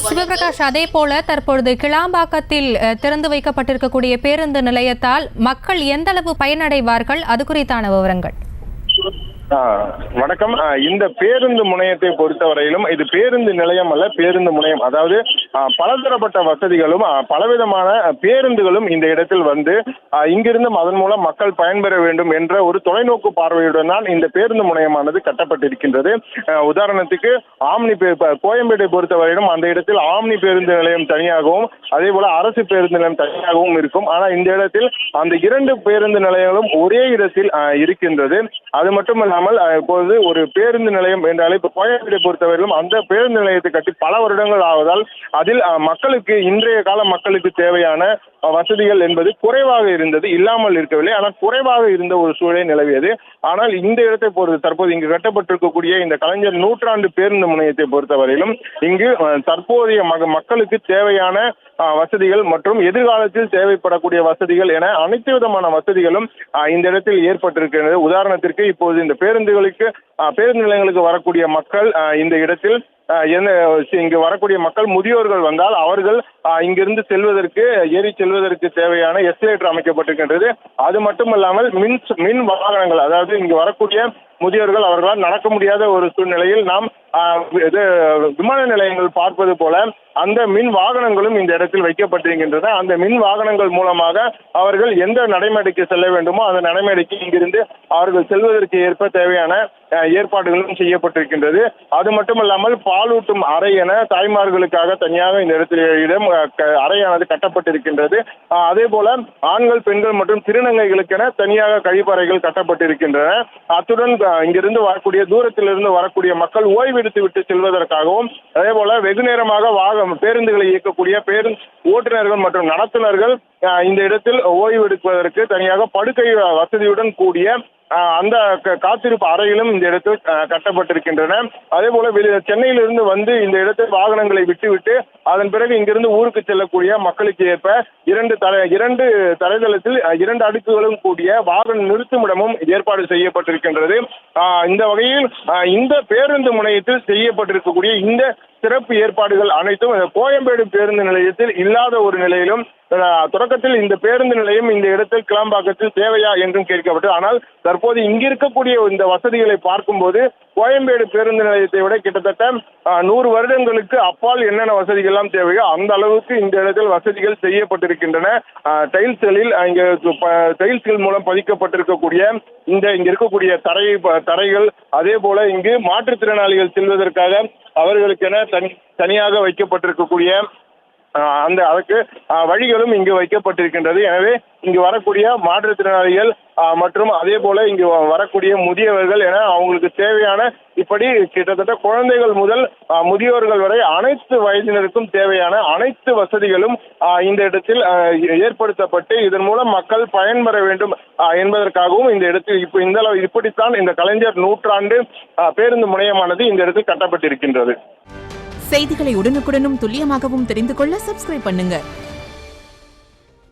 சிவபிரகாஷ், அதே போல தற்பொழுது கிளாம்பாக்கத்தில் திறந்து வைக்கப்பட்டிருக்கக்கூடிய பேருந்து நிலையத்தால் மக்கள் எந்த அளவு பயனடைவார்கள், அது குறித்தான விவரங்கள்? வணக்கம். இந்த பேருந்து முனையத்தை பொறுத்தவரையிலும் இது பேருந்து நிலையம் அல்ல, பேருந்து முனையம். அதாவது பலதரப்பட்ட வசதிகளும் பலவிதமான பேருந்துகளும் இந்த இடத்தில் வந்து இங்கிருந்தும் அதன் மூலம் மக்கள் பயன்பெற வேண்டும் என்ற ஒரு தொலைநோக்கு பார்வையுடன் தான் இந்த பேருந்து முனையமானது கட்டப்பட்டிருக்கின்றது. உதாரணத்துக்கு ஆம்னி கோயம்பேட்டை பொறுத்தவரையிலும் அந்த இடத்தில் ஆம்னி பேருந்து நிலையம் தனியாகவும் அதே போல அரசு பேருந்து நிலையம் தனியாகவும் இருக்கும். ஆனால் இந்த இடத்தில் அந்த இரண்டு பேருந்து நிலையங்களும் ஒரே இடத்தில் இருக்கின்றது. அது மட்டுமல்லாமல் இப்போது ஒரு பேருந்து நிலையம் என்றாலே இப்ப கோயம்பேட்டை பொறுத்தவரையிலும் அந்த பேருந்து நிலையத்தை கட்டி பல வருடங்கள் ஆவதால் அதில் மக்களுக்கு இன்றைய கால மக்களுக்கு தேவையான வசதிகள் என்பது குறைவாக இருந்தது, இல்லாமல் இருக்கவில்லை. ஆனால் குறைவாக இருந்த ஒரு சூழலை நிலவியது. ஆனால் இந்த இடத்தை பொறுத்து தற்போது இங்கு கட்டப்பட்டிருக்கக்கூடிய இந்த கலைஞர் நூற்றாண்டு பேருந்து முனையத்தை பொறுத்தவரையிலும் இங்கு தற்போதைய மக்களுக்கு தேவையான வசதிகள் மற்றும் எதிர்காலத்தில் தேவைப்படக்கூடிய வசதிகள் என அனைத்து விதமான வசதிகளும் இந்த இடத்தில் ஏற்பட்டிருக்கிறது. உதாரணத்திற்கு இப்போது இந்த பேருந்து நிலையங்களுக்கு வரக்கூடிய மக்கள் இந்த இடத்தில் இங்கு வரக்கூடிய மக்கள் முதியோர்கள் வந்தால் அவர்கள் இங்கிருந்து ஏறி செல்வதற்கு தேவையான எஸ்கலேட்டர் அமைக்கப்பட்டிருக்கின்றது. அது மட்டுமல்லாமல் மின் வாகனங்கள், அதாவது இங்கு வரக்கூடிய முதியோர்கள் அவர்களால் நடக்க முடியாத ஒரு சூழ்நிலையில் நாம் விமான நிலையங்கள் பார்ப்பது போல அந்த மின் வாகனங்களும் இந்த இடத்தில் வைக்கப்பட்டிருக்கின்றன. அந்த மின் வாகனங்கள் மூலமாக அவர்கள் எந்த நடைமேடைக்கு செல்ல வேண்டுமோ அந்த நடைமேடைக்கு இங்கிருந்து அவர்கள் செல்வதற்கு ஏற்ப தேவையான ஏற்பாடுகளும் செய்யப்பட்டிருக்கின்றது. அது மட்டுமல்லாமல் பாலூட்டும் அறை என தாய்மார்களுக்காக தனியாக இந்த இடத்தில் அறையானது கட்டப்பட்டிருக்கின்றது. அதே போல ஆண்கள், பெண்கள் மற்றும் திருநங்கைகளுக்கென தனியாக கழிப்பறைகள் கட்டப்பட்டிருக்கின்றன. அத்துடன் இங்கிருந்து வரக்கூடிய தூரத்திலிருந்து வரக்கூடிய மக்கள் ஓய்வெடுத்து விட்டு செல்வதற்காகவும் அதே போல வெகு நேரமாக பேருந்துகளை இயக்கக்கூடிய பேருந்து ஓட்டுநர்கள் மற்றும் நடத்துனர்கள் இந்த இடத்தில் ஓய்வெடுப்பதற்கு தனியாக படுக்கை வசதியுடன் கூடிய அந்த காத்திருப்பு அறையிலும் இந்த இடத்தில் கட்டப்பட்டிருக்கின்றன. அதே போல சென்னையிலிருந்து வந்து இந்த இடத்தில் வாகனங்களை விட்டுவிட்டு அதன் பிறகு இங்கிருந்து ஊருக்கு செல்லக்கூடிய மக்களுக்கு ஏற்ப இரண்டு தரைதளத்தில் 2 அடுக்குகளும் கூடிய வாகன நிறுத்துமிடமும் ஏற்பாடு செய்யப்பட்டிருக்கின்றது. இந்த வகையில் இந்த பேருந்து முனையத்தில் செய்யப்பட்டிருக்கக்கூடிய இந்த சிறப்பு ஏற்பாடுகள் அனைத்தும் கோயம்பேடு பேருந்து நிலையத்தில் இல்லாத ஒரு நிலையிலும் தொடக்கத்தில் இந்த பேருந்து நிலையம் இந்த இடத்தில் கிளாம்பாக்கத்தில் தேவையா என்றும் கேட்கப்பட்டது. ஆனால் தற்போது இங்கிருக்கக்கூடிய இந்த வசதிகளை பார்க்கும்போது கோயம்பேடு பேருந்து நிலையத்தை விட கிட்டத்தட்ட 100 வருடங்களுக்கு அப்பால் என்னென்ன வசதிகள் எல்லாம் தேவையோ அந்த அளவுக்கு இந்த இடத்தில் வசதிகள் செய்யப்பட்டிருக்கின்றன. டைல்ஸ்கள் மூலம் பதிக்கப்பட்டிருக்கக்கூடிய இங்க இருக்கக்கூடிய தரைகள், அதே போல இங்கு மாற்றுத்திறனாளிகள் செல்வதற்காக அவர்களுக்கென தனியாக வைக்கப்பட்டிருக்கக்கூடிய அதற்கு வழிகளும் இங்கு வைக்கப்பட்டிருக்கின்றது. எனவே இங்கு வரக்கூடிய மாற்றுத்திறனாளிகள் மற்றும் அதே போல இங்கு வரக்கூடிய முதியவர்கள் என அவங்களுக்கு தேவையான இப்படி கிட்டத்தட்ட குழந்தைகள் முதல் முதியோர்கள் வரை அனைத்து வயதினருக்கும் தேவையான அனைத்து வசதிகளும் இந்த இடத்தில் ஏற்படுத்தப்பட்டு இதன் மூலம் மக்கள் பயன்பெற வேண்டும் என்பதற்காகவும் இந்த இடத்தில் இப்படித்தான் இந்த கலைஞர் நூற்றாண்டு பேருந்து முனையமானது இந்த இடத்தில் கட்டப்பட்டிருக்கின்றது. செய்திகளை உடனுக்குடனும் துல்லியமாகவும் தெரிந்து கொள்ள சப்ஸ்கிரைப் பண்ணுங்க.